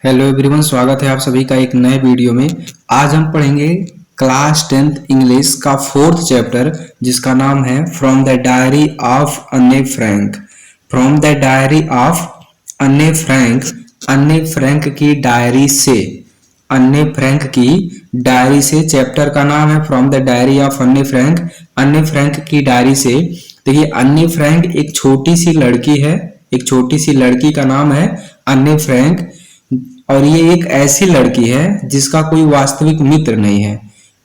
Hello everyone, स्वागत है आप सभी का एक नए वीडियो में। आज हम पढ़ेंगे क्लास 10th इंग्लिश का 4th चैप्टर, जिसका नाम है फ्रॉम द डायरी ऑफ अन्ने Frank. From the diary of अन्ने फ्रैंक, अन्ने फ्रैंक की डायरी से, अन्ने फ्रैंक की डायरी से। चैप्टर का नाम है फ्रॉम द डायरी ऑफ अन्ने फ्रैंक, अन्ने फ्रैंक की डायरी से। देखिए, अन्ने फ्रैंक एक छोटी सी लड़की है, एक छोटी सी लड़की का नाम है अन्ने फ्रैंक। और ये एक ऐसी लड़की है जिसका कोई वास्तविक मित्र नहीं है,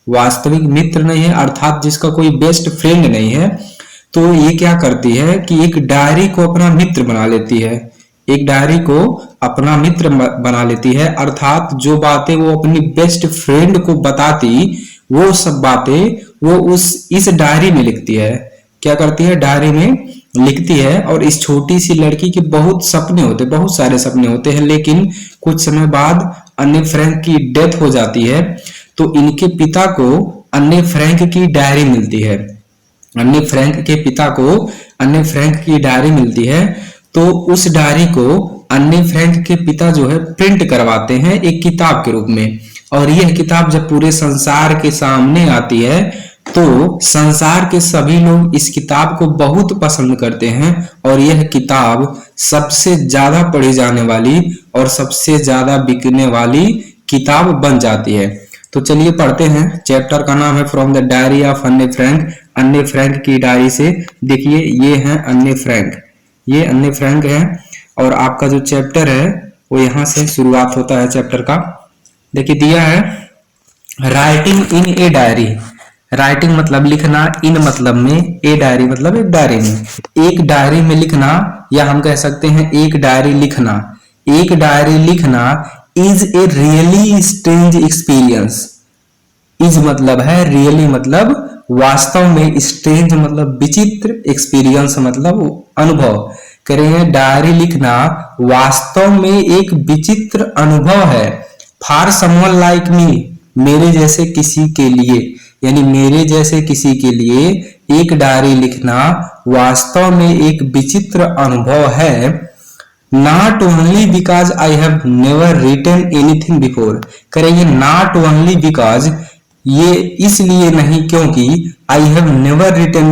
वास्तविक मित्र नहीं है, अर्थात जिसका कोई बेस्ट फ्रेंड नहीं है। तो ये क्या करती है कि एक डायरी को अपना मित्र बना लेती है, एक डायरी को अपना मित्र बना लेती है, अर्थात जो बातें वो अपनी बेस्ट फ्रेंड को बताती, वो सब बातें वो इस डायरी में लिखती है। क्या करती है? डायरी में लिखती है। और इस छोटी सी लड़की के बहुत सपने होते, बहुत सारे सपने होते हैं, लेकिन कुछ समय बाद अन्ने फ्रैंक की डेथ हो जाती है। तो इनके पिता को अन्ने फ्रैंक की डायरी मिलती है, अन्ने फ्रैंक के पिता को अन्ने फ्रैंक की डायरी मिलती है। तो उस डायरी को अन्ने फ्रैंक के पिता जो है प्रिंट करवाते हैं एक किताब के रूप में। और यह किताब जब पूरे संसार के सामने आती है तो संसार के सभी लोग इस किताब को बहुत पसंद करते हैं, और यह किताब सबसे ज्यादा पढ़ी जाने वाली और सबसे ज्यादा बिकने वाली किताब बन जाती है। तो चलिए पढ़ते हैं। चैप्टर का नाम है फ्रॉम द डायरी ऑफ अन्ने फ्रैंक, अन्ने फ्रैंक की डायरी से। देखिए, ये है अन्ने फ्रैंक, ये अन्ने फ्रैंक है। और आपका जो चैप्टर है वो यहाँ से शुरुआत होता है चैप्टर का। देखिए, दिया है writing in a diary. Writing मतलब लिखना, इन मतलब में, ए डायरी मतलब एक डायरी में, एक डायरी में लिखना, या हम कह सकते हैं एक डायरी लिखना। एक डायरी लिखना is a really strange experience. Is मतलब है रियली मतलब वास्तव में, स्ट्रेंज मतलब विचित्र, एक्सपीरियंस मतलब अनुभव। कह रहे हैं डायरी लिखना वास्तव में एक विचित्र अनुभव है। फॉर समवन लाइक मी, मेरे जैसे किसी के लिए, यानी मेरे जैसे किसी के लिए एक डायरी लिखना वास्तव में एक विचित्र अनुभव है। Not only because I have never written anything before. करेंगे नॉट ओनली बिकॉज, ये इसलिए नहीं क्योंकि I have never written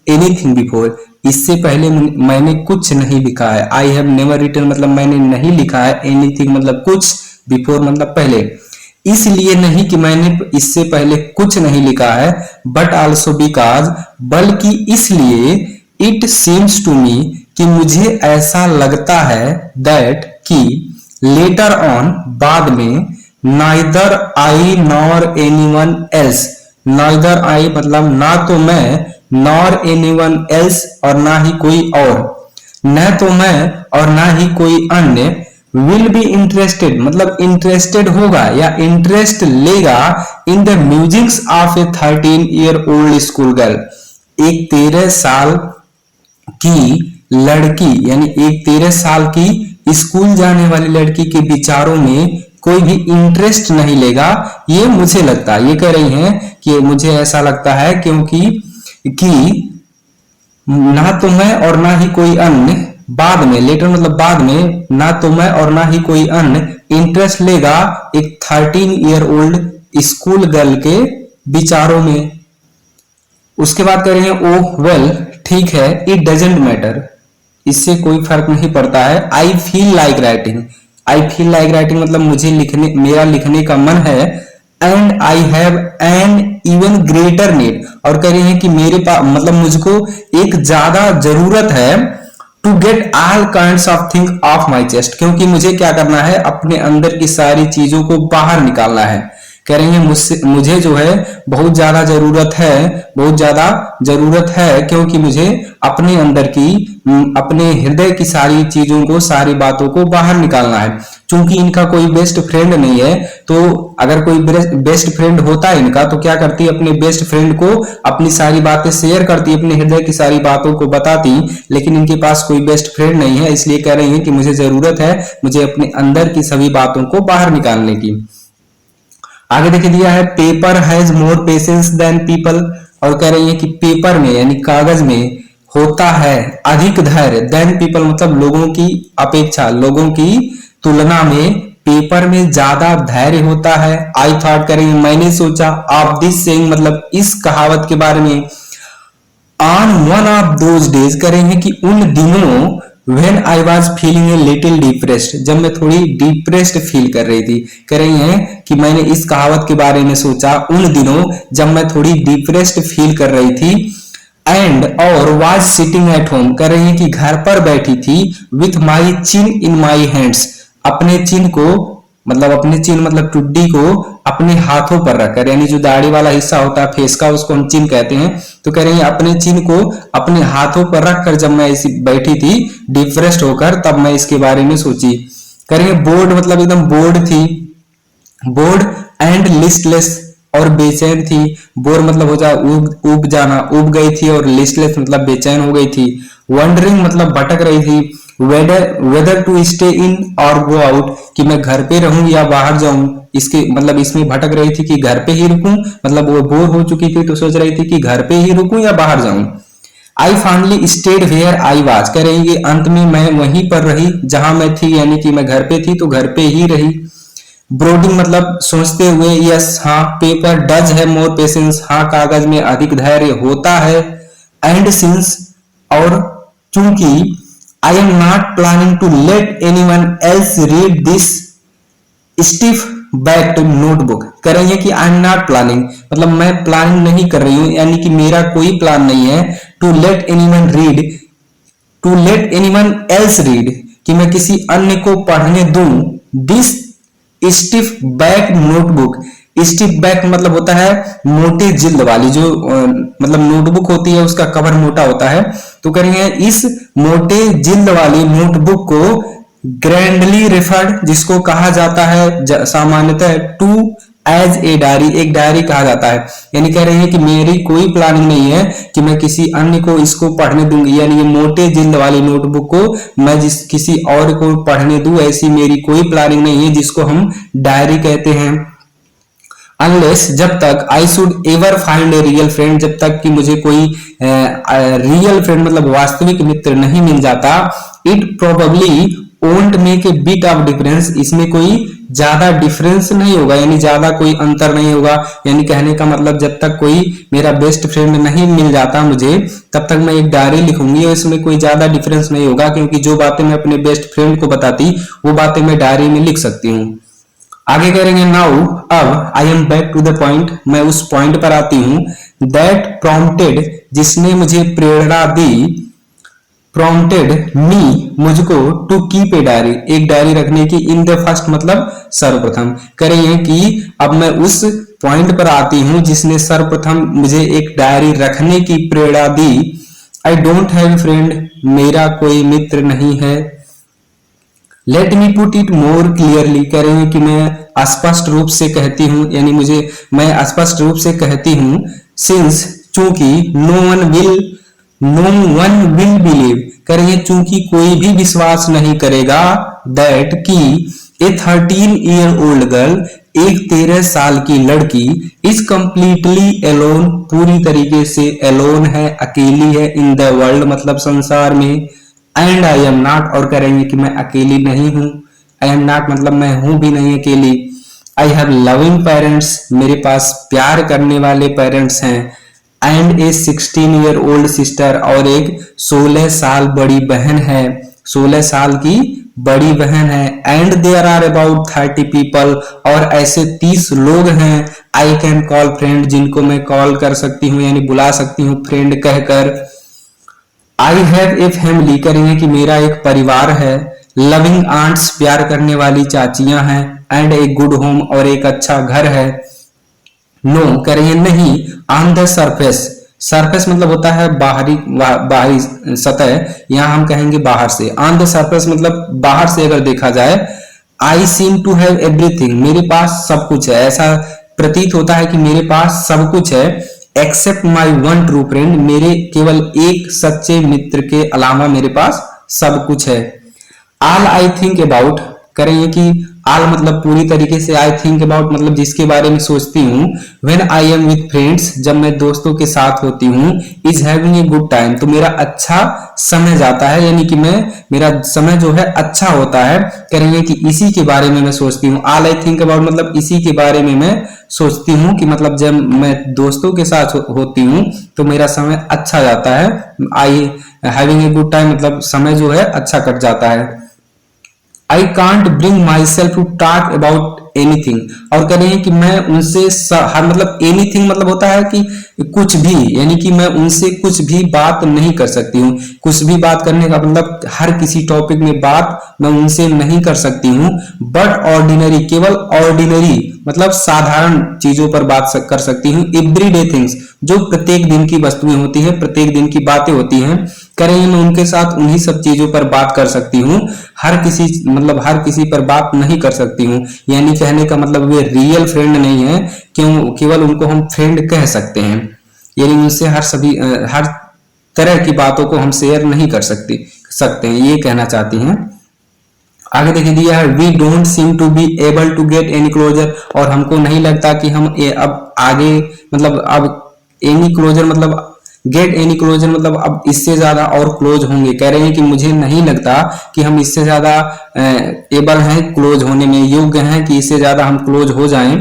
anything before, इससे पहले मैंने कुछ नहीं लिखा है। आई हैव नेवर रिटन मतलब मैंने नहीं लिखा है, एनीथिंग मतलब कुछ, बिफोर मतलब पहले। इसलिए नहीं कि मैंने इससे पहले कुछ नहीं लिखा है, बट ऑल्सो बिकॉज, बल्कि इसलिए, इट सीम्स टू मी कि मुझे ऐसा लगता है, दैट कि, लेटर ऑन बाद में, neither I nor anyone else. Neither I मतलब ना तो मैं, नॉर एनीवन एल्स और ना ही कोई और, न तो मैं और ना ही कोई अन्य, विल बी इंटरेस्टेड मतलब इंटरेस्टेड होगा या इंटरेस्ट लेगा, in the musics of A 13-year-old school girl. एक 13 साल की लड़की, यानी एक 13 साल की स्कूल जाने वाली लड़की के विचारों में कोई भी इंटरेस्ट नहीं लेगा, ये मुझे लगता है। ये कह रही हैं कि मुझे ऐसा लगता है क्योंकि ना तो मैं और ना ही कोई अन्य, बाद में, लेटर मतलब बाद में, ना तो मैं और ना ही कोई अन्य इंटरेस्ट लेगा एक 13-year-old स्कूल गर्ल के विचारों में। उसके बाद कह रहे हैं ओह वेल, ठीक है, इट डजेंट मैटर, इससे कोई फर्क नहीं पड़ता है। I feel like writing, I feel like writing मतलब मुझे लिखने, मेरा लिखने का मन है। And I have an even greater need, और कह रहे हैं कि मेरे पास मतलब मुझको एक ज्यादा जरूरत है, to get all kinds of thing off my chest, क्योंकि मुझे क्या करना है, अपने अंदर की सारी चीजों को बाहर निकालना है। कह रही है मुझे जो है बहुत ज्यादा जरूरत है, बहुत ज्यादा जरूरत है, क्योंकि मुझे अपने अंदर की, अपने हृदय की सारी चीजों को, सारी बातों को बाहर निकालना है। चूंकि इनका कोई बेस्ट फ्रेंड नहीं है, तो अगर कोई बेस्ट फ्रेंड होता है इनका, तो क्या करती, अपने बेस्ट फ्रेंड को अपनी सारी बातें शेयर करती, अपने हृदय की सारी बातों को बताती। लेकिन इनके पास कोई बेस्ट फ्रेंड नहीं है, इसलिए कह रही है कि मुझे जरूरत है, मुझे अपने अंदर की सभी बातों को बाहर निकालने की। आगे देखिए, दिया है paper has more patience than people, और कह रही है कि पेपर में यानी कागज में होता है अधिक धैर्य, देन पीपल मतलब लोगों की अपेक्षा, लोगों की तुलना में पेपर में ज्यादा धैर्य होता है। आई थॉट करेंगे मैंने सोचा, ऑफ दिस सेइंग मतलब इस कहावत के बारे में। On one of those days करेंगे कि उन दिनों when I was feeling a little depressed, जब मैं थोड़ी डिप्रेस्ड फील कर रही थी। कह रही हैं कि मैंने इस कहावत के बारे में सोचा उन दिनों जब मैं थोड़ी डिप्रेस्ड फील कर रही थी। एंड और वाज सिटिंग एट होम, कह रही हैं कि घर पर बैठी थी। With my chin in my hands, अपने चिन को अपने चिन मतलब टुड्डी को अपने हाथों पर रखकर, यानी जो दाढ़ी वाला हिस्सा होता है फेस का उसको हम चिन कहते हैं। तो कह रही है अपने चिन को अपने हाथों पर रखकर जब मैं ऐसी बैठी थी डिप्रेस्ड होकर, तब मैं इसके बारे में सोची। कह रही है बोर्ड मतलब एकदम बोर्ड थी, बोर्ड एंड लिस्टलेस और बेचैन थी। बोर मतलब हो जाए उब जाना, उब गई थी, और लिस्टलेस मतलब बेचैन हो गई थी। वंडरिंग मतलब भटक रही थी। वेदर टू स्टे इन और गो आउट, कि मैं घर पे रहूं या बाहर जाऊं, इसके मतलब इसमें भटक रही थी कि घर पे ही रुकूं, मतलब वो बोर हो चुकी थी तो सोच रही थी कि घर पे ही रुकूं या बाहर जाऊं। I finally stayed where I was, कह रही है अंत में मैं वहीं पर रही जहां मैं थी, यानी कि मैं घर पे थी तो घर पे ही रही। ब्रोडिंग मतलब सोचते हुए, यस हाँ। पेपर डज है मोर पेशेंस, हाँ कागज में अधिक धैर्य होता है। एंड सिंस और चूंकि I am not planning to let anyone else read this stiff backed notebook, कह रही है कि आई एम नॉट प्लानिंग मतलब मैं प्लानिंग नहीं कर रही हूं, यानी कि मेरा कोई प्लान नहीं है। To let anyone read, to let anyone else read, कि मैं किसी अन्य को पढ़ने दूं this stiff back notebook. Stiff back मतलब होता है मोटे जिल्द वाली, जो मतलब नोटबुक होती है उसका कवर मोटा होता है। तो कह रही है इस मोटे जिल्द वाली नोटबुक को ग्रैंडली रेफर्ड, जिसको कहा जाता है सामान्यतः टू एज ए डायरी, एक डायरी कहा जाता है। यानी कह रही है कि मेरी कोई प्लानिंग नहीं है कि मैं किसी अन्य को इसको पढ़ने दूंगी, यानी ये मोटे जिल्द वाली नोटबुक को मैं किसी और को पढ़ने दूं, ऐसी मेरी कोई प्लानिंग नहीं है, जिसको हम डायरी कहते हैं। अनलेस जब तक I should ever find a real friend, जब तक कि मुझे कोई रियल फ्रेंड मतलब वास्तविक मित्र नहीं मिल जाता। It probably won't make a bit of difference, इसमें कोई ज्यादा डिफरेंस नहीं होगा, यानी ज्यादा कोई अंतर नहीं होगा। यानी कहने का मतलब जब तक कोई मेरा बेस्ट फ्रेंड नहीं मिल जाता मुझे, तब तक मैं एक डायरी लिखूंगी और इसमें कोई ज्यादा डिफरेंस नहीं होगा, क्योंकि जो बातें मैं अपने बेस्ट फ्रेंड को बताती वो बातें मैं डायरी में लिख सकती हूँ। आगे करेंगे नाउ, अब I am back to the point, मैं उस पॉइंट पर आती हूँ। दैट प्रॉम्प्टेड, जिसने मुझे प्रेरणा दी, प्रॉम्प्टेड मी, मुझको, टू कीप ए डायरी, एक डायरी रखने की, इन द फर्स्ट मतलब सर्वप्रथम। कह रही है कि अब मैं उस पॉइंट पर आती हूं जिसने सर्वप्रथम मुझे एक डायरी रखने की प्रेरणा दी। आई डोंट हैव फ्रेंड, मेरा कोई मित्र नहीं है। Let me put it more clearly, कह रही है कि मैं स्पष्ट रूप से कहती हूँ, यानी मैं स्पष्ट रूप से कहती हूँ। सिंस, चूंकि, नो वन विल बिलीव, कह रही है चूंकि कोई भी विश्वास नहीं करेगा, दैट कि ए 13 ईयर ओल्ड गर्ल, एक 13 साल की लड़की, इज कंप्लीटली एलोन, पूरी तरीके से एलोन है, अकेली है, इन द वर्ल्ड मतलब संसार में। एंड आई एम नॉट, और कह रही है कि मैं अकेली नहीं हूं। आई एम नॉट मतलब मैं हूं भी नहीं अकेली। आई हैव लविंग पेरेंट्स, मेरे पास प्यार करने वाले पेरेंट्स हैं। And A 16 year old sister, और एक 16 साल बड़ी बहन है, 16 साल की बड़ी बहन है। And there are about 30 people, और ऐसे 30 लोग हैं। आई कैन कॉल फ्रेंड, जिनको मैं कॉल कर सकती हूँ यानी बुला सकती हूँ फ्रेंड कहकर। आई हैव ए फैमिली, करेंगे कि मेरा एक परिवार है। लविंग आंट्स, प्यार करने वाली चाचियां हैं। एंड ए गुड होम, और एक अच्छा घर है। नो, कह रही है नहीं। ऑन द सरफेस, सरफेस मतलब होता है बाहरी सतह, यहां हम कहेंगे बाहर से। ऑन द सरफेस मतलब बाहर से अगर देखा जाए। आई सीम टू हैव एवरीथिंग, मेरे पास सब कुछ है, ऐसा प्रतीत होता है कि मेरे पास सब कुछ है। Except my one true friend, मेरे केवल एक सच्चे मित्र के अलावा मेरे पास सब कुछ है। ऑल आई थिंक अबाउट, करेंगे कि ऑल मतलब पूरी तरीके से, आई थिंक अबाउट मतलब जिसके बारे में सोचती हूँ, when I am with friends जब मैं दोस्तों के साथ होती हूँ, is having a good time तो मेरा अच्छा समय जाता है, यानी कि मेरा समय जो है अच्छा होता है। करेंगे कि इसी के बारे में मैं सोचती हूँ, ऑल आई थिंक अबाउट मतलब इसी के बारे में मैं सोचती हूँ कि मतलब जब मैं दोस्तों के साथ होती हूँ तो मेरा समय अच्छा जाता है। I having a good time मतलब समय जो है अच्छा कट जाता है। I can't bring myself to talk about anything, और कह रहे हैं कि मैं उनसे हर मतलब एनीथिंग मतलब होता है कि कुछ भी, यानी कि मैं उनसे कुछ भी बात नहीं कर सकती हूँ। कुछ भी बात करने का मतलब हर किसी टॉपिक में बात मैं उनसे नहीं कर सकती हूँ। बट ऑर्डिनरी केवल ऑर्डिनरी मतलब साधारण चीजों पर बात कर सकती हूँ। एवरीडे थिंग्स जो प्रत्येक दिन की वस्तुएं होती है, प्रत्येक दिन की बातें होती हैं, करेंगे मैं उनके साथ उन्हीं सब चीजों पर बात कर सकती हूँ। हर किसी मतलब हर किसी पर बात नहीं कर सकती हूँ, यानी कहने का मतलब वे रियल फ्रेंड नहीं है, क्यों केवल उनको हम फ्रेंड कह सकते हैं, यानी उनसे हर तरह की बातों को हम शेयर नहीं कर सकते हैं, ये कहना चाहती हैं। आगे देखिए दिया है we don't seem to be able to get any closer, और हमको नहीं लगता कि हम अब आगे मतलब अब एनी क्लोजर मतलब गेट एनी क्लोजर मतलब अब इससे ज्यादा और क्लोज होंगे। कह रहे हैं कि मुझे नहीं लगता कि हम इससे ज्यादा एबल हैं क्लोज होने में, योग्य हैं कि इससे ज्यादा हम क्लोज हो जाएं,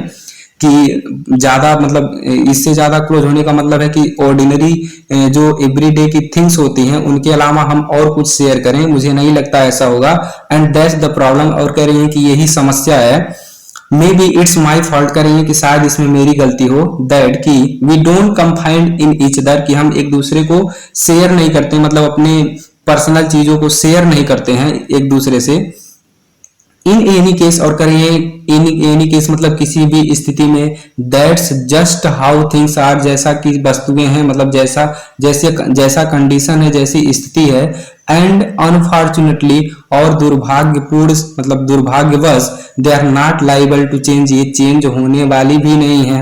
कि ज्यादा मतलब इससे ज्यादा क्लोज होने का मतलब है कि ऑर्डिनरी जो एवरीडे की थिंग्स होती हैं उनके अलावा हम और कुछ शेयर करें, मुझे नहीं लगता ऐसा होगा। एंड दैट्स द प्रॉब्लम, और कह रही है कि यही समस्या है। Maybe it's my fault, करेंगे कि शायद इसमें मेरी गलती हो। दैट कि we don't confide in each other, कि हम एक दूसरे को शेयर नहीं करते, मतलब अपने पर्सनल चीजों को शेयर नहीं करते हैं एक दूसरे से। इन एनी केस, और करेंगे एनी केस मतलब किसी भी स्थिति में। That's just how things are, जैसा कि वस्तुएं हैं मतलब जैसा कंडीशन है, जैसी स्थिति है। एंड अनफॉर्चुनेटली, और दुर्भाग्यपूर्ण मतलब दुर्भाग्यवश, they are not liable to change, ये चेंज होने वाली भी नहीं है।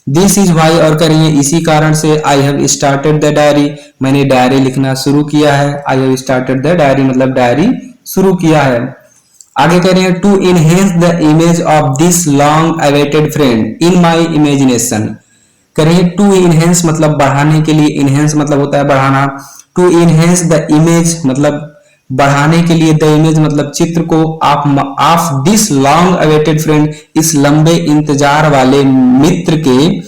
दिस इज वाई, और करेंगे इसी कारण से। I have started the diary, मैंने डायरी लिखना शुरू किया है। I have started the diary मतलब डायरी शुरू किया है। आगे कह रहे हैं to enhance the image of this long awaited friend in my imagination. करेंगे टू इनहेंस मतलब बढ़ाने के लिए, इनहेंस मतलब होता है बढ़ाना। टू इनहेंस द इमेज मतलब बढ़ाने के लिए, द इमेज मतलब चित्र को, of this long awaited friend, इस लंबे इंतजार वाले मित्र के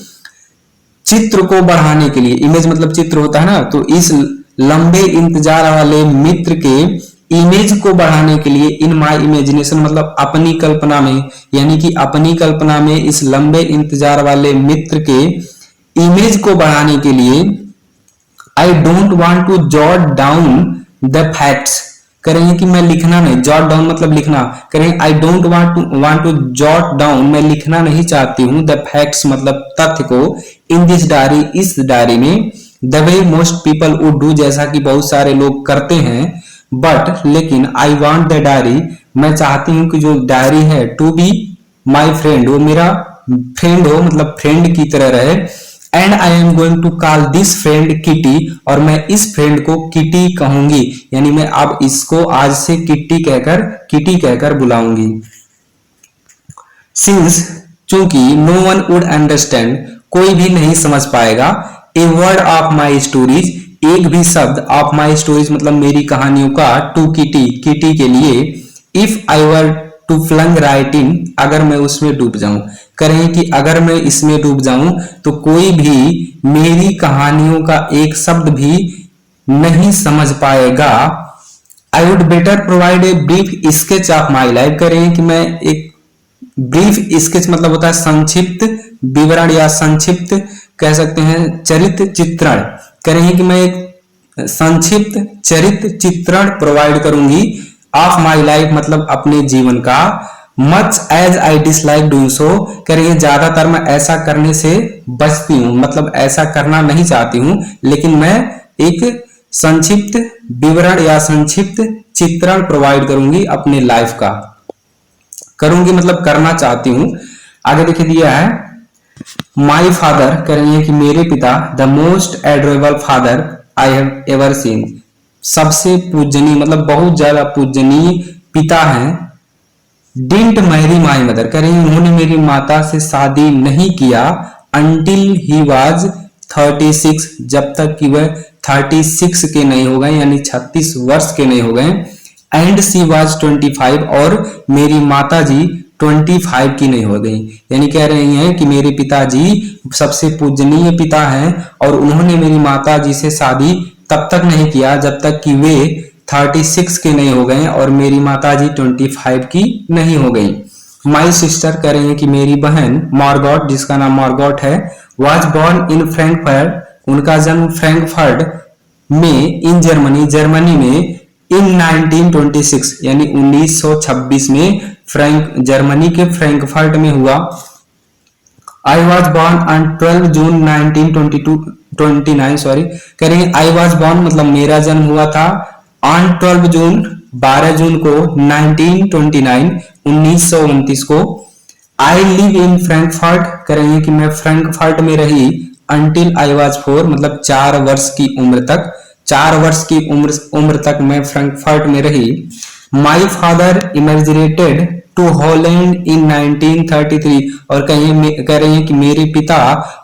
चित्र को बढ़ाने के लिए, इमेज मतलब चित्र होता है ना, तो इस लंबे इंतजार वाले मित्र के इमेज को बढ़ाने के लिए, इन माई इमेजिनेशन मतलब अपनी कल्पना में, यानी कि अपनी कल्पना में इस लंबे इंतजार वाले मित्र के इमेज को बढ़ाने के लिए, I don't want to jot down the facts, करेंगे कि मैं लिखना नहीं, जॉट डाउन मतलब लिखना, करेंगे I don't want to jot down, मैं लिखना नहीं चाहती हूँ, द फैक्ट्स मतलब तथ्य को, इन दिस डायरी, इस डायरी में, the way most people would do, जैसा कि बहुत सारे लोग करते हैं। बट लेकिन आई वॉन्ट द डायरी, मैं चाहती हूँ कि जो डायरी है, टू बी माई फ्रेंड, वो मेरा फ्रेंड हो मतलब फ्रेंड की तरह रहे। And I am going to call this friend Kitty, और मैं इस फ्रेंड को किटी कहूंगी, यानी मैं अब इसको आज से किटी कहकर बुलाऊंगी। सिंस चूंकि नो वन वुड अंडरस्टैंड, कोई भी नहीं समझ पाएगा, a word of my stories, एक भी शब्द, ऑफ माई स्टोरीज मतलब मेरी कहानियों का, टू किटी के लिए, if I were to flung right in, अगर मैं उसमें डूब जाऊं, करें कि अगर मैं इसमें डूब जाऊं तो कोई भी मेरी कहानियों का एक शब्द भी नहीं समझ पाएगा। I would better provide a brief sketch of my life, करें कि मैं एक ब्रीफ स्केच मतलब होता है संक्षिप्त विवरण या संक्षिप्त कह सकते हैं चरित्र चित्रण, करेंगे कि मैं एक संक्षिप्त चरित्र चित्रण प्रोवाइड करूंगी ऑफ माई लाइफ मतलब अपने जीवन का। Much as I dislike doing so, करेंगे ज्यादातर मैं ऐसा करने से बचती हूँ, मतलब ऐसा करना नहीं चाहती हूँ, लेकिन मैं एक संक्षिप्त विवरण या संक्षिप्त चित्रण प्रोवाइड करूंगी अपने लाइफ का, करूंगी मतलब करना चाहती हूँ। आगे देखिए दिया है माई फादर, करेंगे कि मेरे पिता, the most adorable father I have ever seen, सबसे पूजनीय मतलब बहुत ज्यादा पूजनीय पिता हैं डिंट मैरी माई मदर, कह रही उन्होंने मेरी माता से शादी नहीं किया अंटिल ही वाज 36, जब तक कि वह 36 के नहीं हो गए, यानी 36 वर्ष के नहीं हो गए। एंड सी वाज 25, और मेरी माता जी 25 की नहीं हो गई, यानी कह रही हैं कि मेरे पिताजी सबसे पूजनीय पिता हैं और उन्होंने मेरी माता जी से शादी तब तक नहीं किया जब तक कि वे 36 के नहीं हो गए और मेरी माता जी 25 की नहीं हो गई। माई सिस्टर, कह रही है कि मेरी बहन मार्गोट, जिसका नाम मार्गोट है, वॉज बॉर्न इन फ्रैंकफर्ट, उनका जन्म फ्रैंकफर्ट में इन जर्मनी, जर्मनी में इन 1926, यानी 1926 में जर्मनी के फ्रैंकफर्ट में हुआ। आई वॉज बॉर्न ऑन 12 जून 1929, कह रही है आई वॉज बॉर्न मतलब मेरा जन्म हुआ था ऑन 12 जून को 1929 को। आई लिव इन फ्रैंकफर्ट, कह रही है कि मैं फ्रैंकफर्ट में रही अंटिल आई वॉज 4, मतलब 4 वर्ष की उम्र तक, 4 वर्ष की उम्र तक मैं फ्रैंकफर्ट में रही। My father immigrated to Holland in 1933, और कह रही है कि मेरे पिता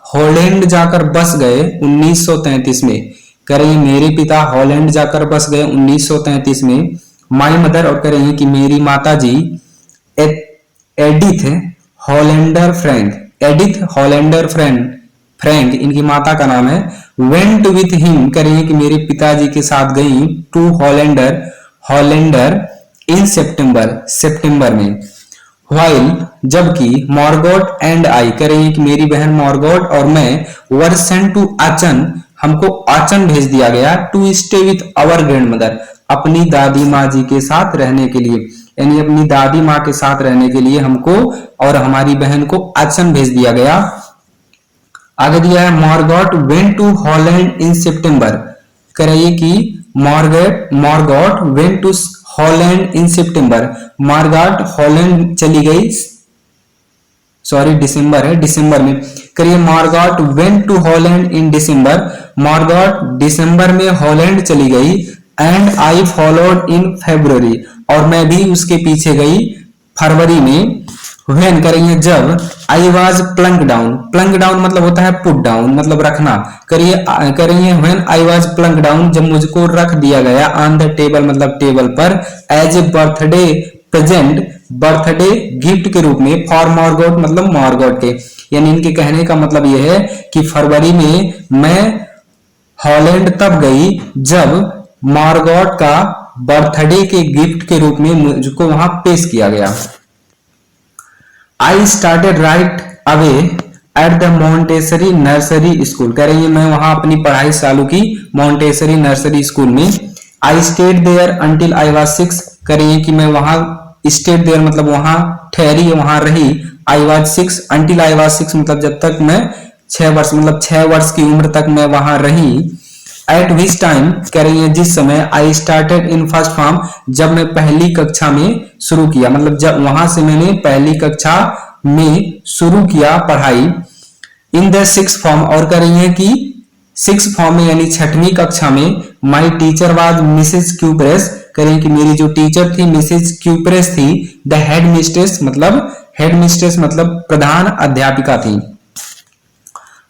हॉलैंड जाकर बस गए 1933 में, कह रही है मेरे पिता हॉलैंड जाकर बस गए 1933 में। माई मदर, और कह रही है कि मेरी माता ji Edith Hollander Frank, Edith Hollander Frank इनकी माता का नाम है। वेंट विथ हिम, कह रही है कि मेरे पिताजी के साथ गई टू हॉलैंडर इन सितंबर में। व्हाइल, जबकि मॉर्गोट एंड आई, कह रही है कि मेरी बहन मॉर्गोट और मैं वर सेंट टू आचन, हमको आचन भेज दिया गया to stay with our grandmother, अपनी दादी माँ जी के साथ रहने के लिए, यानी अपनी दादी माँ के साथ रहने के लिए हमको और हमारी बहन को आचन भेज दिया गया। आगे दिया है Margot went to Holland in September, कह रही है कि Margot went to Holland in September, Margot Holland चली गई, दिसंबर है, दिसंबर में, करिए Margot went to Holland in December, Margot दिसंबर में हॉलैंड चली गई। एंड आई फॉलोड इन फरवरी, और मैं भी उसके पीछे गई फरवरी में। व्हेन, करेंगे जब, आई वाज प्लंक डाउन मतलब होता है पुट डाउन, मतलब रखना, करेंगे when I was plunk down, जब मुझको रख दिया गया ऑन द टेबल मतलब टेबल पर, as a birthday present, birthday gift के रूप में, फॉर मॉर्गोट मतलब मॉर्गोट के, यानी इनके कहने का मतलब यह है कि फरवरी में मैं हॉलैंड तब गई जब मॉर्गोट का बर्थडे के गिफ्ट के रूप में मुझको वहां पेश किया गया। I started right away at the Montessori nursery school, कह रही है मैं वहां अपनी पढ़ाई चालू की मॉन्टेसरी नर्सरी स्कूल में। I stayed there until I was 6, कह रही है कि मैं वहां स्टेड देयर मतलब वहां ठहरी, वहां रही। आई वाज 6 अंटिल आई वाज 6 मतलब जब तक मैं 6 वर्ष मतलब 6 वर्ष की उम्र तक मैं वहां रही। एट विच टाइम, कह रही है जिस समय, I started in first form, जब मैं पहली कक्षा में शुरू किया, मतलब जब वहां से मैंने पहली कक्षा में शुरू किया पढ़ाई। इन द 6th फॉर्म, और कह रही है कि 6th फॉर्म में यानी 6वीं कक्षा में, my teacher was Mrs Kuperus, कह रही है कि मेरी जो टीचर थी मिसेज क्यूप्रेस थी। द हेड मिस्ट्रेस मतलब प्रधान अध्यापिका थी।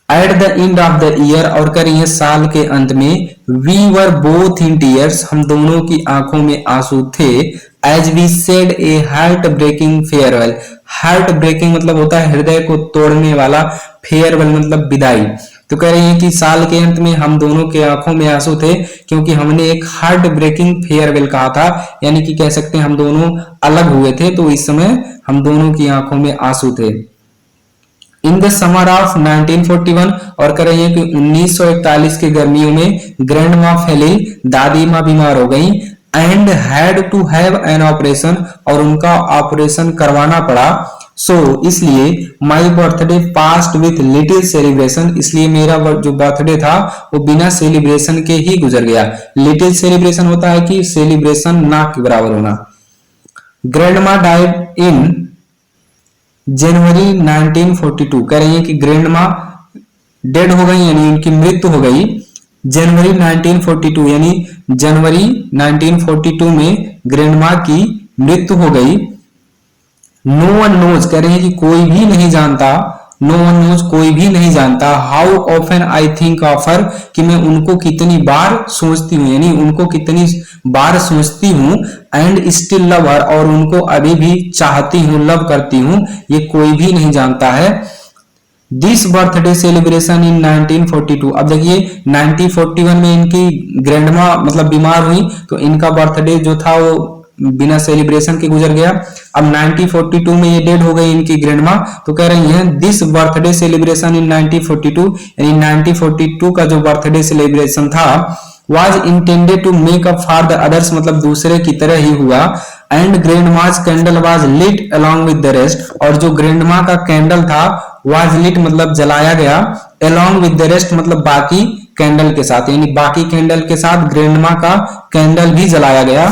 At the end of the year, और कह रही है साल के अंत में, we were both in tears, हम दोनों की आंखों में आंसू थे। As we said a heartbreaking farewell, heartbreaking मतलब होता है हृदय को तोड़ने वाला, फेयरवेल मतलब विदाई। तो कह रही है कि साल के अंत में हम दोनों के आंखों में आंसू थे क्योंकि हमने एक हार्ट ब्रेकिंग फेयरवेल कहा था, यानी कि कह सकते हैं हम दोनों अलग हुए थे, तो इस समय हम दोनों की आंखों में आंसू थे। इन द समर ऑफ 1941, और कह रही है कि 1941 के गर्मियों में, ग्रैंड माँ फैली, दादी माँ बीमार हो गई। And had to have an operation, और उनका ऑपरेशन करवाना पड़ा। सो इसलिए my birthday passed with little celebration, इसलिए मेरा जो बर्थडे था वो बिना सेलिब्रेशन के ही गुजर गया। लिटिल सेलिब्रेशन होता है कि सेलिब्रेशन ना के बराबर होना। ग्रैंड माँ डाइड इन जनवरी 1942, कह रही है कि ग्रैंड माँ डेड हो गई यानी उनकी मृत्यु हो गई जनवरी 1942, यानी जनवरी 1942 में ग्रैंड माँ की मृत्यु हो गई। नो वन नोज कह रहे हैं कि कोई भी नहीं जानता, नो वन नोज कोई भी नहीं जानता, how often I think of her कि मैं उनको कितनी बार सोचती हूँ, यानी उनको कितनी बार सोचती हूँ, एंड स्टिल लव हर और उनको अभी भी चाहती हूँ, लव करती हूँ, ये कोई भी नहीं जानता है। दिस बर्थडे सेलिब्रेशन इन 1942, अब देखिए 1941 में इनकी ग्रैंडमा मतलब बीमार हुई तो इनका बर्थडे जो था वो बिना सेलिब्रेशन के गुजर गया। अब 1942 में ये डेड हो गई इनकी ग्रैंडमा, तो कह रही हैं दिस बर्थडे सेलिब्रेशन इन 1942, यानी 1942 का जो बर्थडे सेलिब्रेशन था was intended to make up for the others, मतलब दूसरे की तरह ही हुआ, and grandma's candle was lit along with the rest, और जो ग्रैंडमा का कैंडल था was lit मतलब जलाया गया, along with the rest मतलब बाकी कैंडल के साथ, यानी बाकी कैंडल के साथ ग्रैंडमा का कैंडल भी जलाया गया।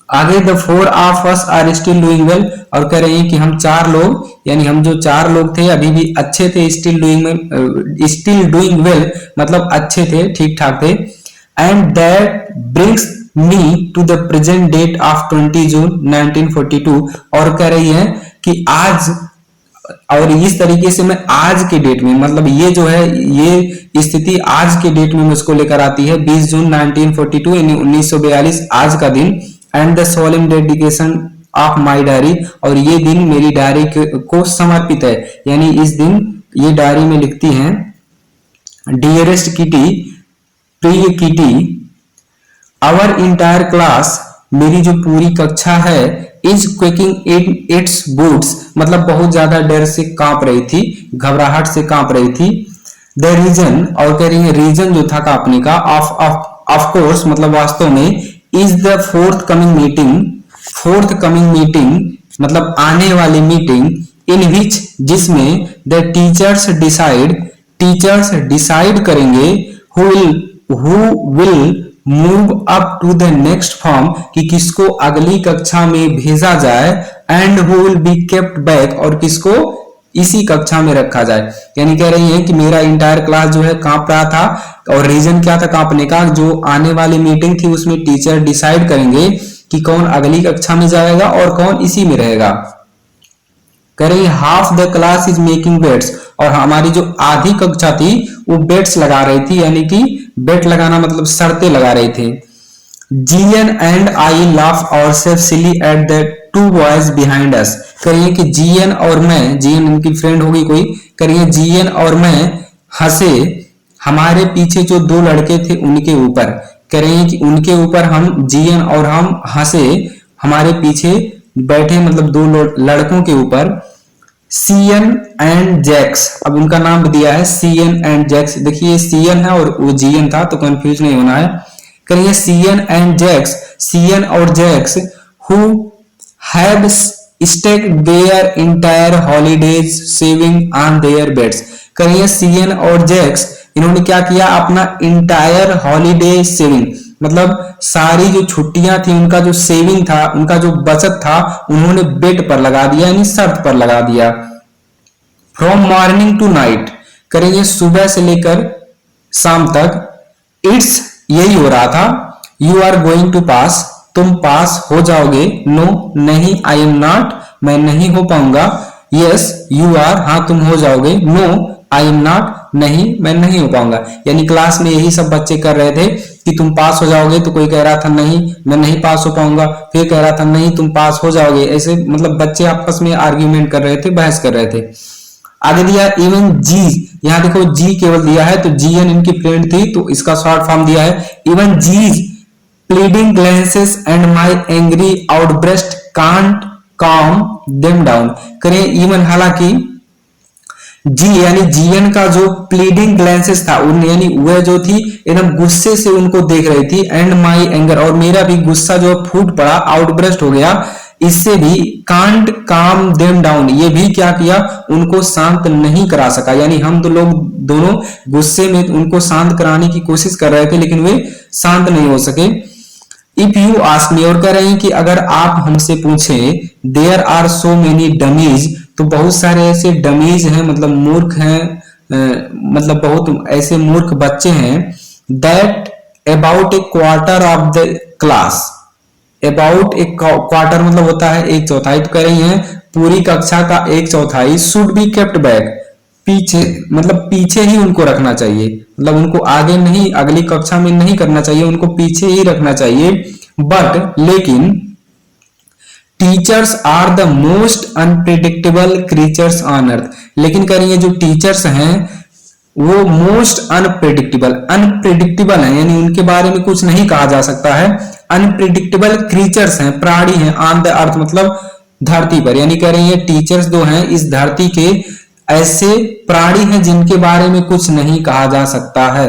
आगे the four of us are still doing well, और कह रहे हैं कि हम चार लोग, यानी हम जो चार लोग थे अभी भी अच्छे थे, स्टिल डूइंग वेल मतलब अच्छे थे, ठीक ठाक थे। And that brings me to the present date of 20 June 1942, और कह रही है कि आज, और इस तरीके से मैं आज के डेट में, मतलब ये जो है ये स्थिति आज के डेट में मुझको लेकर आती है 20 जून 1942 यानी 1942 आज का दिन। And the solemn dedication of my diary, और ये दिन मेरी डायरी को समर्पित है, यानी इस दिन ये डायरी में लिखती हैं, डियरेस्ट किटी, प्रिय किटी, आवर इंटायर क्लास, मेरी जो पूरी कक्षा है, इज क्वेकिंग इन इट्स बूट्स मतलब बहुत ज्यादा डर से कांप रही थी, घबराहट से कांप रही थी। द रीजन, और कह रही है रीजन जो था कांपने का, ऑफ कोर्स मतलब वास्तव में, is the forthcoming meeting मतलब आने वाली मीटिंग, इन विच जिसमें द टीचर्स डिसाइड करेंगे, who will move up to the next form कि किसको अगली कक्षा में भेजा जाए, and who will be kept back और किसको इसी कक्षा में रखा जाए। यानी कह रही है कि मेरा इंटायर क्लास जो है कांप रहा था, और रीजन क्या था कांपने का, जो आने वाली मीटिंग थी उसमें टीचर डिसाइड करेंगे कि कौन अगली कक्षा में जाएगा और कौन इसी में रहेगा। कह रही है half the class is making bets, और हमारी जो आधी कक्षा थी वो बेट्स लगा रही थी, यानी कि बेट लगाना मतलब शर्तें लगा रहे थे। G N and I laugh ourselves silly at the two boys behind us, करिए कि जीएन और मैं, जीएन इनकी फ्रेंड होगी कोई, करिए जीएन और मैं हंसे हमारे पीछे जो दो लड़के थे उनके ऊपर, कह रहे हैं कि उनके ऊपर हम, जीएन और हम हंसे हमारे पीछे बैठे मतलब दो लड़कों के ऊपर। सीएन एंड जैक्स, अब उनका नाम दिया है सीएन एंड जैक्स, देखिए सीएन है और वो जीएन था तो कंफ्यूज नहीं होना है। करिए सीएन एंड जैक्स, सीएन और Jacks, who have staked their entire holidays saving on their beds, करिए सीएन और जैक्स इन्होंने क्या किया, अपना इंटायर हॉलीडे सेविंग मतलब सारी जो छुट्टियां थी उनका जो सेविंग था, उनका जो बचत था, उन्होंने बेड पर लगा दिया, यानी शर्त पर लगा दिया। फ्रॉम मॉर्निंग टू नाइट, करेंगे सुबह से लेकर शाम तक, इट्स यही हो रहा था, यू आर गोइंग टू पास, तुम पास हो जाओगे, नो नहीं, आई एम नॉट, मैं नहीं हो पाऊंगा, यस यू आर, हाँ तुम हो जाओगे, नो आई एम नॉट, नहीं मैं नहीं हो पाऊंगा। यानी क्लास में यही सब बच्चे कर रहे थे कि तुम पास हो जाओगे, तो कोई कह रहा था नहीं मैं नहीं पास हो पाऊंगा, फिर कह रहा था नहीं तुम पास हो जाओगे, ऐसे मतलब बच्चे आपस में आर्ग्यूमेंट कर रहे थे, बहस कर रहे थे। आगे दिया इवन जी, यहाँ देखो जी केवल दिया है तो जीएन इनकी फ्रेंड थी तो इसका शॉर्ट फॉर्म दिया है, even G pleading glances and my angry outbursts can't calm them down, करें इवन, हालांकि जी यानी जीएन का जो प्लीडिंग ग्लैंसेस था उन यानी वह जो थी एकदम गुस्से से उनको देख रही थी, एंड माई एंगर और मेरा भी गुस्सा जो फूट पड़ा, आउटब्रेस्ट हो गया, इससे भी कांट काम देम डाउन, ये भी क्या किया उनको शांत नहीं करा सका। यानी हम तो लोग दोनों गुस्से में उनको शांत कराने की कोशिश कर रहे थे लेकिन वे शांत नहीं हो सके। इफ यू आस्क मी, और कह रहे हैं कि अगर आप हमसे पूछें, there are so many dummies, तो बहुत सारे ऐसे डमीज हैं मतलब मूर्ख हैं, मतलब बहुत ऐसे मूर्ख बच्चे हैं, that about A quarter of the class, about एक क्वार्टर मतलब होता है एक चौथाई, तो कह रही है पूरी कक्षा का एक चौथाई शुड बी केप्ट बैक, पीछे मतलब पीछे ही उनको रखना चाहिए, मतलब उनको आगे नहीं अगली कक्षा में नहीं करना चाहिए, उनको पीछे ही रखना चाहिए। बट लेकिन teachers are the most unpredictable creatures on earth, लेकिन कह रही है जो टीचर्स हैं वो मोस्ट अनप्रिडिक्टेबल है, यानी उनके बारे में कुछ नहीं कहा जा सकता है। अनप्रिडिक्टेबल क्रीचर्स हैं, प्राणी हैं, ऑन द अर्थ मतलब धरती पर, यानी कह रही है टीचर्स जो हैं इस धरती के ऐसे प्राणी हैं जिनके बारे में कुछ नहीं कहा जा सकता है।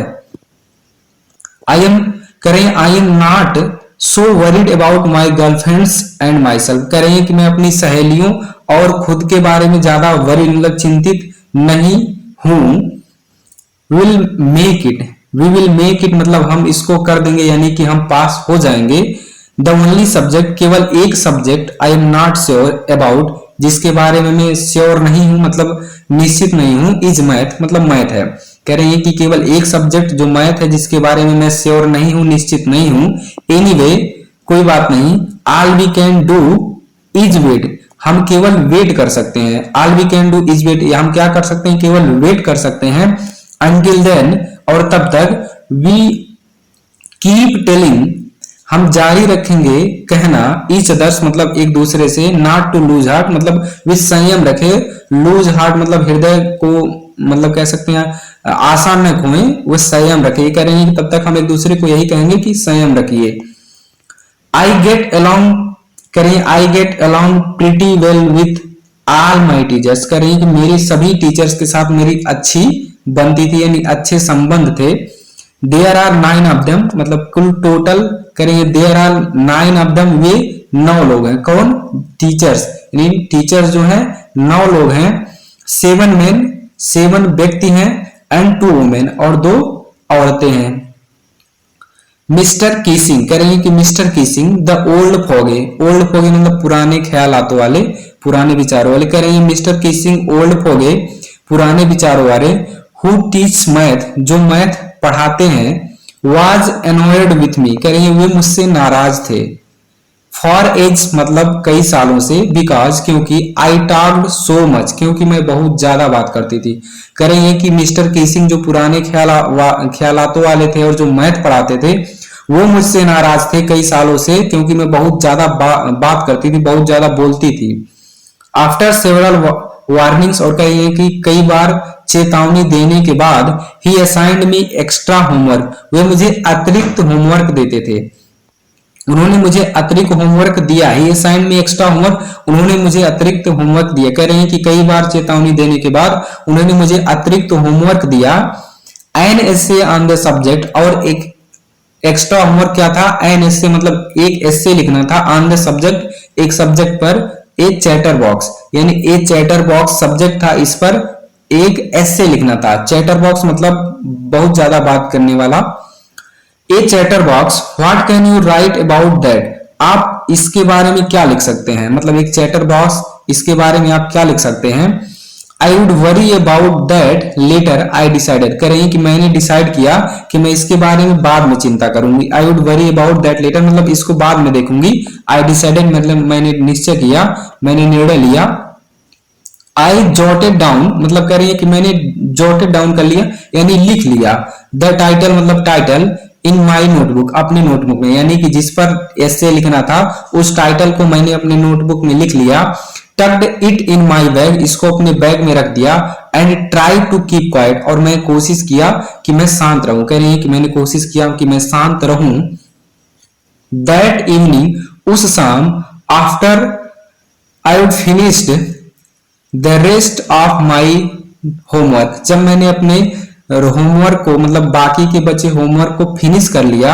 आई am not so worried about my girlfriends and my self, कह रही है कि मैं अपनी सहेलियों और खुद के बारे में ज्यादा वरीड मतलब चिंतित नहीं हूं। वी विल मेक इट मतलब हम इसको कर देंगे, यानी कि हम पास हो जाएंगे। द ओनली सब्जेक्ट केवल एक subject I am not sure about जिसके बारे में मैं श्योर नहीं हूं मतलब निश्चित नहीं हूं, इज मैथ मतलब मैथ है। कह रही है कि केवल एक सब्जेक्ट जो मैथ है जिसके बारे में मैं श्योर नहीं हूं निश्चित नहीं हूं। एनीवे कोई बात नहीं, all we can do is wait, हम केवल वेट कर सकते हैं। All we can do is wait, हम क्या कर सकते हैं केवल वेट कर सकते हैं। अंटिल देन और तब तक, वी कीप टेलिंग हम जारी रखेंगे कहना, ईच अदर्स मतलब एक दूसरे से, नॉट टू लूज हार्ट मतलब वे संयम रखे, लूज हार्ट मतलब हृदय को मतलब कह सकते हैं आसान न खोएं, वो संयम रखे। ये कह रहे हैं कि तब तक हम एक दूसरे को यही कहेंगे कि संयम रखिए। आई गेट अलोंग करें, I get along pretty well with all my teachers, कह रही है कि मेरी सभी टीचर्स के साथ मेरी अच्छी बनती थी यानी अच्छे संबंध थे। देयर आर 9 ऑफ देम मतलब कुल टोटल करेंगे देयर आर 9 ऑफ देम, वे 9 लोग हैं। कौन? टीचर्स, यानी टीचर्स जो है 9 लोग हैं। 7 मेन 7 व्यक्ति हैं एंड 2 वुमेन और 2 औरतें हैं। मिस्टर कीसिंग कह रही है कि मिस्टर कीसिंग द ओल्ड फोगे मतलब पुराने ख्यालातों वाले, पुराने विचारों वाले, कह रही है मिस्टर कीसिंग ओल्ड फोगे पुराने विचारों वाले, हु टीच मैथ जो मैथ पढ़ाते हैं, वाज एनोयड विथ मी कह रही है वे मुझसे नाराज थे। फॉर एज मतलब कई सालों से, बिकॉज क्योंकि, आई टॉक्ड सो मच क्योंकि मैं बहुत ज्यादा बात करती थी। कह रही है कि मिस्टर कीसिंग जो पुराने ख्यालातों वाले थे और जो मैथ पढ़ाते थे वो मुझसे नाराज थे कई सालों से क्योंकि मैं बहुत ज्यादा बात करती थी, बहुत ज्यादा बोलती थी। आफ्टर सेवरल वार्निंग्स और कही है कि कई बार चेतावनी देने के बाद, ही असाइंड मी एक्स्ट्रा होमवर्क वे मुझे अतिरिक्त होमवर्क देते थे, उन्होंने मुझे अतिरिक्त होमवर्क दिया। ही असाइंड मी एक्स्ट्रा होमवर्क उन्होंने मुझे अतिरिक्त होमवर्क दिया। कह रहे हैं कि कई बार चेतावनी देने के बाद उन्होंने मुझे अतिरिक्त होमवर्क दिया। An essay on the subject और एक एक्स्ट्रा होमवर्क क्या था? एन एसे मतलब एक एसे लिखना था, ऑन द सब्जेक्ट एक सब्जेक्ट पर, ए चैटर बॉक्स यानी ए चैटर बॉक्स सब्जेक्ट था, इस पर एक एसे लिखना था। चैटर बॉक्स मतलब बहुत ज्यादा बात करने वाला। A chatterbox, what can you write about that आप इसके बारे में क्या लिख सकते हैं, मतलब एक चैटर बॉक्स इसके बारे में आप क्या लिख सकते हैं। I would worry about that later I decided, कह रही है कि मैंने डिसाइड किया कि मैं इसके बारे में बाद में चिंता करूंगी। I would worry about that later मतलब इसको बाद में देखूंगी। आई डिसाइडेड मतलब मैंने निश्चय किया, मैंने निर्णय लिया। आई जॉटेड डाउन मतलब कह रही है कि मैंने जॉटेड डाउन कर लिया यानी लिख लिया। द टाइटल मतलब टाइटल, इन माई नोटबुक अपनी नोटबुक में, यानी कि जिस पर एसे लिखना था उस टाइटल को मैंने अपने नोटबुक में लिख लिया। Tucked it in my bag इसको अपने बैग में रख दिया। And try to keep quiet और मैं कोशिश किया कि मैं शांत रहूं, कह रही है कि मैंने कोशिश किया कि मैं शांत रहूं। दैट इवनिंग उस शाम, after I would finished the rest of my homework जब मैंने अपने होमवर्क को मतलब बाकी के बचे होमवर्क को फिनिश कर लिया।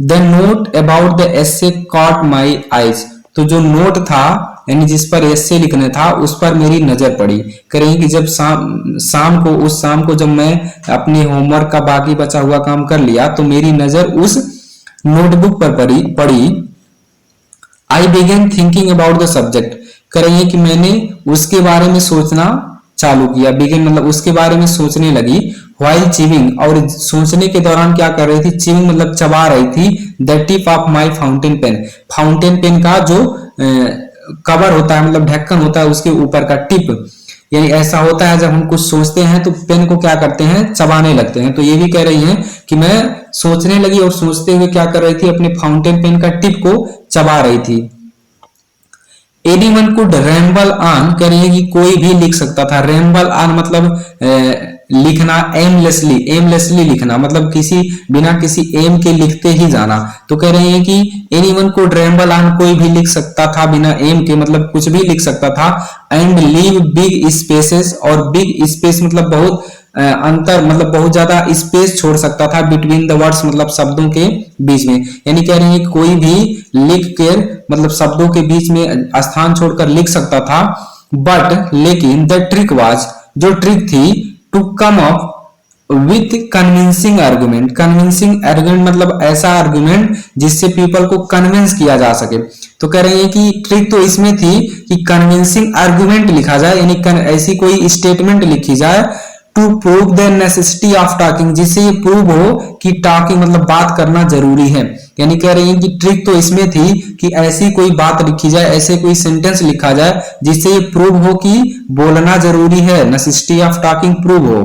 The note about the essay caught my eyes तो जो नोट था यानी जिस पर एसे लिखने था उस पर मेरी नजर पड़ी। करें कि जब उस शाम को जब मैं अपने होमवर्क का बाकी बचा हुआ काम कर लिया तो मेरी नजर उस नोटबुक पर पड़ी। I began thinking about the subject, करेंगे कि मैंने उसके बारे में सोचना चालू किया। बिगेन मतलब उसके बारे में सोचने लगी। while chewing, और सोचने के दौरान क्या कर रही थी, chewing मतलब चबा रही थी, the tip of my fountain pen, fountain pen का जो कवर होता है मतलब ढक्कन होता है उसके ऊपर का टिप, यानी ऐसा होता है जब हम कुछ सोचते हैं तो पेन को क्या करते हैं, चबाने लगते हैं। तो ये भी कह रही हैं कि मैं सोचने लगी और सोचते हुए क्या कर रही थी, अपने फाउंटेन पेन का टिप को चबा रही थी। एनीवन कुड रैम्बल ऑन, कह रही है कि कोई भी लिख सकता था। रैम्बल ऑन मतलब लिखना, एमलेसली लिखना मतलब किसी बिना किसी एम के लिखते ही जाना। तो कह रही है कि एनीवन कुड रैम्बल ऑन, कोई भी लिख सकता था बिना एम के, मतलब कुछ भी लिख सकता था। एंड लीव बिग स्पेसेस, और बिग स्पेस मतलब बहुत अंतर, मतलब बहुत ज्यादा स्पेस छोड़ सकता था, बिटवीन द वर्ड्स मतलब शब्दों के बीच में। यानी कह रही है कि कोई भी लिख कर मतलब शब्दों के बीच में स्थान छोड़कर लिख सकता था। बट लेकिन द ट्रिक वाज, जो ट्रिक थी, to come up with convincing argument. Convincing argument मतलब ऐसा आर्गुमेंट जिससे पीपल को कन्विंस किया जा सके। तो कह रही है कि ट्रिक तो इसमें थी कि कन्विंसिंग आर्गुमेंट लिखा जाए, यानी ऐसी कोई स्टेटमेंट लिखी जाए to prove the necessity of talking, जिससे ये प्रूव हो कि टॉकिंग मतलब बात करना जरूरी है। यानी कह रही है कि ट्रिक तो इसमें थी कि ऐसी कोई बात लिखी जाए, ऐसे कोई सेंटेंस लिखा जाए जिससे ये प्रूव हो कि बोलना जरूरी है, नेसेसिटी ऑफ टॉकिंग प्रूव हो।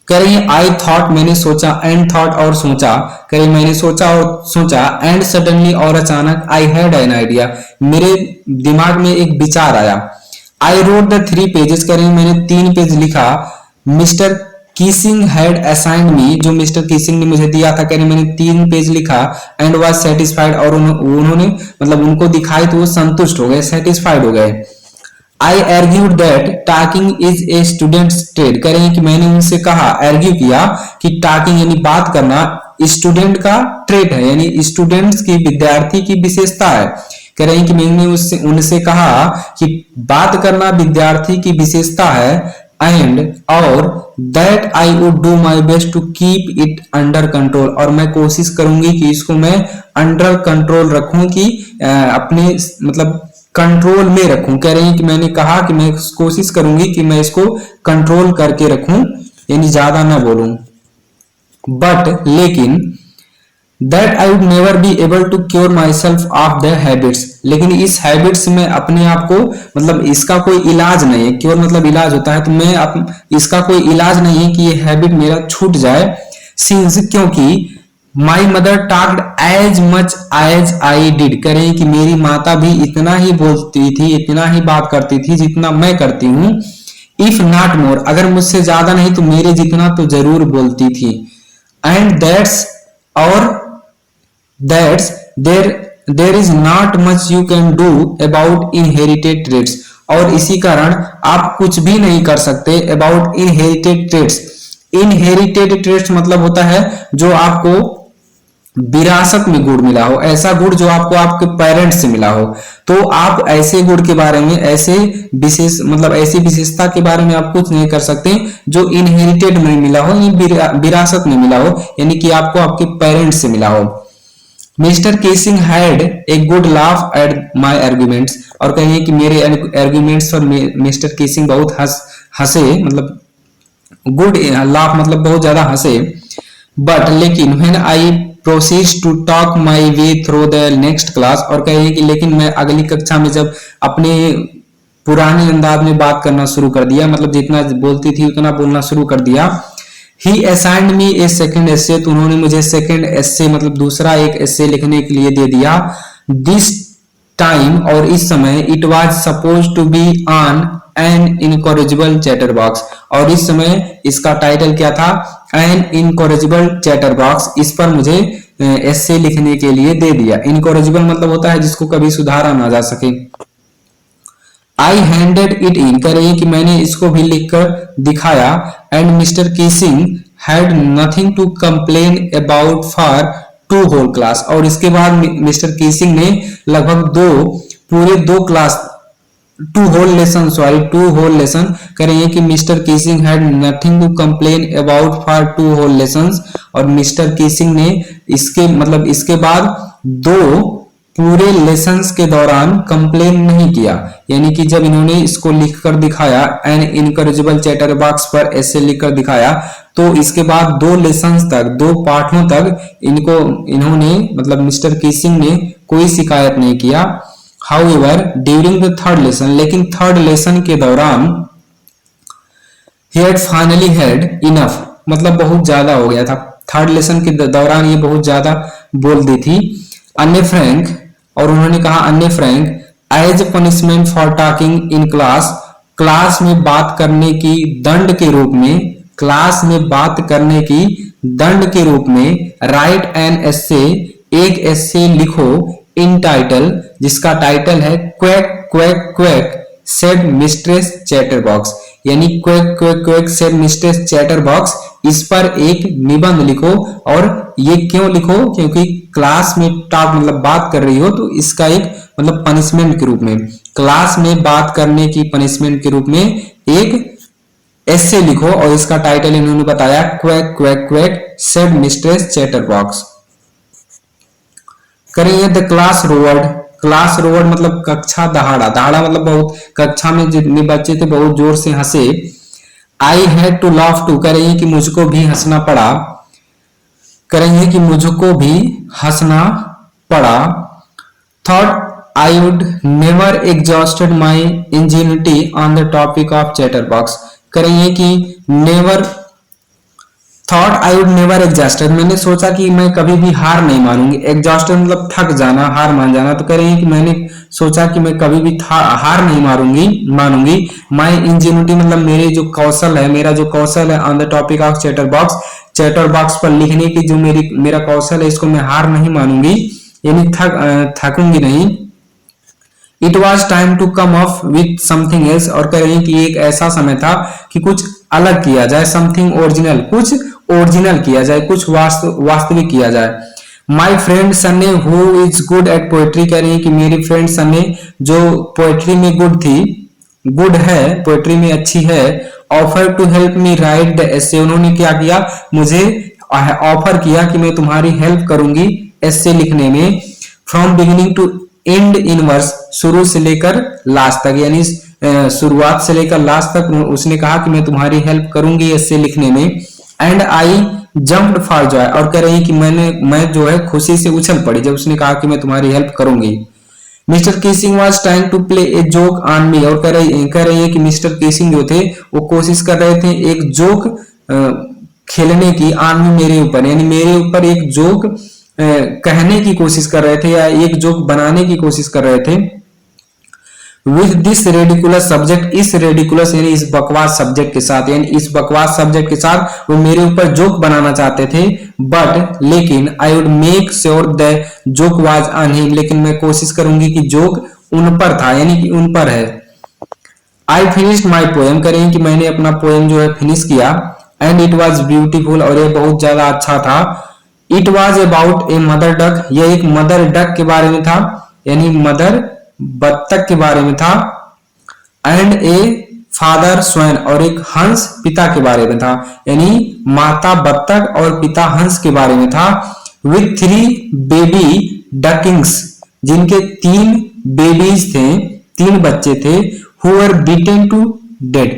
कह रही है आई थॉट, मैंने सोचा, एंड थॉट और सोचा, कह रही मैंने सोचा और सोचा, एंड सडनली और अचानक, आई हैड एन आइडिया, मेरे दिमाग में एक विचार आया। आई रोट द 3 पेजेस, कह रही मैंने 3 पेज लिखा। मिस्टर कीसिंग हैड असाइंड मी, जो मिस्टर कीसिंग ने मुझे दिया था, कह रही मैंने 3 पेज लिखा। एंड वाज सेटिस्फाइड, और उन्होंने मतलब उनको दिखाई तो वो संतुष्ट हो गए, सेटिस्फाइड हो गए। I argued that talking is a student's trait, कह रही कि मैंने उनसे कहा, आर्ग्यू किया कि टॉकिंग यानी बात करना स्टूडेंट का ट्रेड है, यानी स्टूडेंट्स की, विद्यार्थी की विशेषता है। कह रही कि मैंने उनसे कहा कि बात करना विद्यार्थी की विशेषता है। एंड और that I would do my best to keep it under control, और मैं कोशिश करूंगी कि इसको मैं अंडर कंट्रोल रखूं, कि अपने मतलब कंट्रोल में रखूं। कह रही कि मैंने कहा कि मैं कोशिश करूंगी कि मैं इसको कंट्रोल करके रखूं, यानी ज्यादा ना बोलूं। बट लेकिन that I would never be able to cure myself of the habits, लेकिन इस हैबिट्स में अपने आप को मतलब इसका कोई इलाज नहीं है। क्योर मतलब इलाज होता है, तो मैं इसका कोई इलाज नहीं है कि ये हैबिट मेरा छूट जाए। सिंस, क्योंकि my mother talked as much as I did, कह रही कि मेरी माता भी इतना ही बोलती थी, इतना ही बात करती थी जितना मैं करती हूँ। इफ नॉट मोर, अगर मुझसे ज्यादा नहीं तो मेरे जितना तो जरूर बोलती थी। एंड दैट्स, और that's there is not much you can do about inherited traits, और इसी कारण आप कुछ भी नहीं कर सकते about inherited traits. Inherited traits मतलब होता है जो आपको विरासत में गुण मिला हो, ऐसा गुण जो आपको आपके पेरेंट्स से मिला हो। तो आप ऐसे गुण के बारे में, ऐसे विशेष मतलब ऐसी विशेषता के बारे में आप कुछ नहीं कर सकते जो इनहेरिटेड में मिला हो, विरासत में मिला हो, यानी कि आपको आपके पेरेंट्स से मिला हो। Mister casing had a good laugh at my arguments, और कहिए कि मेरे आर्ग्यूमेंट्स पर मिस्टर केसिंग बहुत हंसे, मतलब गुड लाफ मतलब बहुत ज्यादा हंसे। बट लेकिन when I proceed to talk my way through the next class, और कहिए कि लेकिन मैं अगली कक्षा में जब अपने पुराने अंदाज में बात करना शुरू कर दिया, मतलब जितना बोलती थी उतना बोलना शुरू कर दिया। ही असाइंड मी ए सेकेंड एसे, तो उन्होंने मुझे सेकेंड एसे मतलब दूसरा एक एसे लिखने के लिए दे दिया। दिस टाइम, और इस समय, it was suppose to be on an incorrigible chatterbox, और इस समय इसका टाइटल क्या था, एन इनकॉरेजिबल चैटर बॉक्स। इस पर मुझे एसे लिखने के लिए दे दिया। इनकॉरेजिबल मतलब होता है जिसको कभी सुधारा ना जा सके। आई हैंडेड इट इन, कह रही कि मैंने इसको भी लिखकर दिखाया। And Mr Keesing had nothing to complain about for 2 whole class, और इसके बाद मिस्टर कीसिंग ने लगभग पूरे 2 class 2 whole lesson, sorry 2 whole lesson, कह रही है कि Mr Keesing had nothing to complain about for 2 whole lessons, और मिस्टर कीसिंग ने इसके मतलब इसके बाद 2 पूरे लेसन्स के दौरान कंप्लेन नहीं किया, यानी कि जब इन्होंने इसको लिखकर दिखाया एन इनकरेजिबल चैटर बॉक्स पर ऐसे लिखकर दिखाया, तो इसके बाद 2 लेसन्स तक, 2 पाठों तक इन्होंने मतलब मिस्टर कीसिंग ने कोई शिकायत नहीं किया। However during the 3rd lesson, लेकिन 3rd लेसन के दौरान he had finally had enough, मतलब बहुत ज्यादा हो गया था। 3rd लेसन के दौरान ये बहुत ज्यादा बोल दी थी। अन्य फ्रैंक, और उन्होंने कहा Anne Frank as punishment for talking in class, class में बात करने की दंड के रूप में, क्लास में बात करने की दंड के रूप में राइट एन एसे, एक एसे लिखो इन टाइटल, जिसका टाइटल है quack quack quack said mistress chatterbox, यानी quack quack quack said mistress chatterbox, इस पर एक निबंध लिखो। और ये क्यों लिखो, क्योंकि क्लास में टॉक मतलब बात कर रही हो, तो इसका एक मतलब पनिशमेंट के रूप में, क्लास में बात करने की पनिशमेंट के रूप में एक ऐसे लिखो, और इसका टाइटल इन्होंने बताया quack quack quack said mistress chatterbox. करेंगे द क्लास रोवर्ड, क्लास रोवर्ड मतलब कक्षा दहाड़ा, दहाड़ा मतलब बहुत, कक्षा में जितने बच्चे थे बहुत जोर से हंसे। I had to laugh too, करेंगे कि मुझको भी हंसना पड़ा, करेंगे कि मुझको भी हंसना पड़ा। Thought I would never exhausted my ingenuity on the topic of chatterbox, करेंगे कि never, thought I would never exhausted, मैंने सोचा कि मैं कभी भी हार नहीं मानूंगी, एग्जॉस्टेड मतलब थक जाना, हार मान जाना, तो कह रही है कि मैंने सोचा कि मैं कभी भी हार नहीं मानूंगी। माई इंजेन्युइटी मतलब मेरे जो कौशल है, मेरा जो कौशल है on the topic of chatter box, chatter box पर लिखने की जो मेरा कौशल है, इसको मैं हार नहीं मानूंगी, यानी थकूंगी नहीं। It was time to come off with something else, और कह रही है कि एक ऐसा समय था कि कुछ अलग किया जाए, समथिंग ओरिजिनल, कुछ ओरिजिनल किया जाए, कुछ वास्तविक किया जाए। My friend Sanne who is good at poetry, कह रही है कि मेरी फ्रेंड सन्ने जो पोएट्री में गुड है, पोएट्री में अच्छी है। Offer to help me write the essay, उन्होंने क्या किया, मुझे ऑफर किया कि मैं तुम्हारी हेल्प करूंगी एसे लिखने में। From beginning to end in verse, शुरू से लेकर लास्ट तक, यानी शुरुआत से लेकर लास्ट तक उसने कहा कि मैं तुम्हारी हेल्प करूंगी एसे लिखने में। And I jumped for Joy, और कह रही कि मैं जो है खुशी से उछल पड़ी जब उसने कहा कि मैं तुम्हारी हेल्प करूंगी। Mr Keesing was trying to play a joke on me, और कह रही है कि मिस्टर कीसिंग जो थे वो कोशिश कर रहे थे एक जोक खेलने की, ऑन मी मेरे ऊपर, यानी मेरे ऊपर एक जोक कहने की कोशिश कर रहे थे, या एक जोक बनाने की कोशिश कर रहे थे। विथ दिस रेडिकुलस सब्जेक्ट, इस रेडिकुलस यानी इस बकवास सब्जेक्ट के साथ, यानी इस बकवास सब्जेक्ट के साथ वो मेरे ऊपर जोक बनाना चाहते थे। बट लेकिन I would make sure the joke was on him, लेकिन मैं कोशिश करूंगी कि जोक उन पर था, यानी कि उन पर है। आई फिनिश्ड माई पोएम, करें कि मैंने अपना पोएम जो है फिनिश किया। एंड इट वॉज ब्यूटीफुल, और ये बहुत ज्यादा अच्छा था। It was about a mother duck, यह एक मदर डक के बारे में था, यानी मदर बत्तख के बारे में था। एंड ए फादर स्वैन, और एक हंस पिता के बारे में था, यानी माता बत्तख और पिता हंस के बारे में था। विथ 3 बेबी डकिंग्स, जिनके 3 बेबीज थे, 3 बच्चे थे। Who were beaten to dead,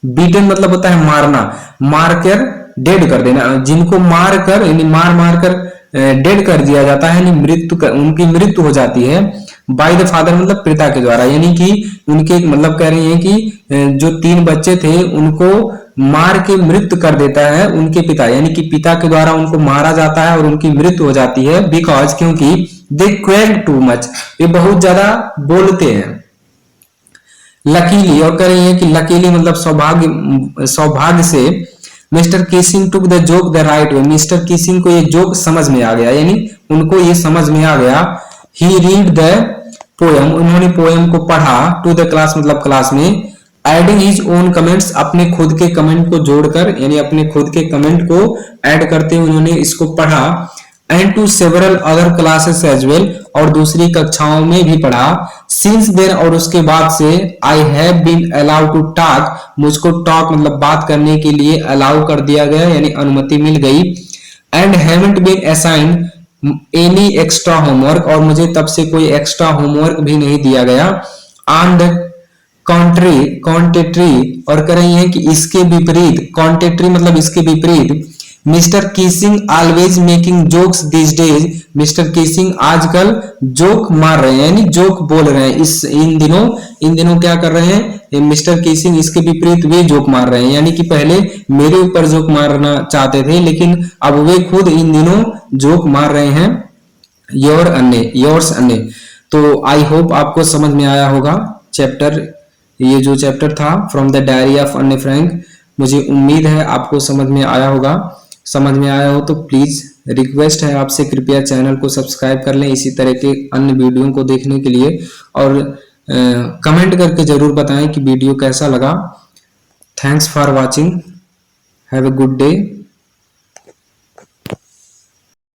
beaten मतलब होता है मारना, मारकर डेड कर देना, जिनको मार कर यानी मार कर डेड कर दिया जाता है, यानी उनकी मृत्यु हो जाती है। बाय द फादर मतलब पिता के द्वारा, यानी कि उनके मतलब कह रही है कि जो 3 बच्चे थे उनको मार के मृत्यु कर देता है उनके पिता, यानी कि पिता के द्वारा उनको मारा जाता है और उनकी मृत्यु हो जाती है। बिकॉज क्योंकि दे क्वेल्ड टू मच, ये बहुत ज्यादा बोलते हैं। लकीली, और कह रही है कि लकीली मतलब सौभाग्य से Mr Keesing took the joke the right way, Mr Keesing को ये जोक समझ में आ गया, यानी उनको ये समझ में आ गया। ही रीड द पोएम, उन्होंने पोएम को पढ़ा। टू द क्लास मतलब क्लास में। एडिंग हिज ओन कमेंट्स, अपने खुद के कमेंट को जोड़कर, यानी अपने खुद के कमेंट को ऐड करते हुए उन्होंने इसको पढ़ा। And to several other classes as well, और दूसरी कक्षाओं में भी पढ़ा। सिंस देन, और उसके बाद से। I have been allowed to talk, मुझको टॉक मतलब बात करने के लिए अलाउ कर दिया गया, यानी अनुमति मिल गई। And haven't been assigned any extra homework, और मुझे तब से कोई एक्स्ट्रा होमवर्क भी नहीं दिया गया। ऑन द कॉन्ट्रेरी, और कह रही है कि इसके विपरीत, कॉन्ट्रेरी मतलब इसके विपरीत, Mr Keesing always making jokes these days, Mr Keesing आजकल जोक मार रहे हैं, यानी जोक बोल रहे हैं इस इन दिनों क्या कर रहे हैं मिस्टर कीसिंग, इसके विपरीत वे जोक मार रहे हैं, यानी कि पहले मेरे ऊपर जोक मारना चाहते थे लेकिन अब वे खुद इन दिनों जोक मार रहे हैं योर्स अन्य। तो आई होप आपको समझ में आया होगा चैप्टर, ये जो चैप्टर था फ्रॉम द डायरी ऑफ अन्ने फ्रैंक, मुझे उम्मीद है आपको समझ में आया होगा। समझ में आया हो तो प्लीज रिक्वेस्ट है आपसे, कृपया चैनल को सब्सक्राइब कर लें इसी तरह के अन्य वीडियो को देखने के लिए, और कमेंट करके जरूर बताएं कि वीडियो कैसा लगा। Thanks for watching, have a good day.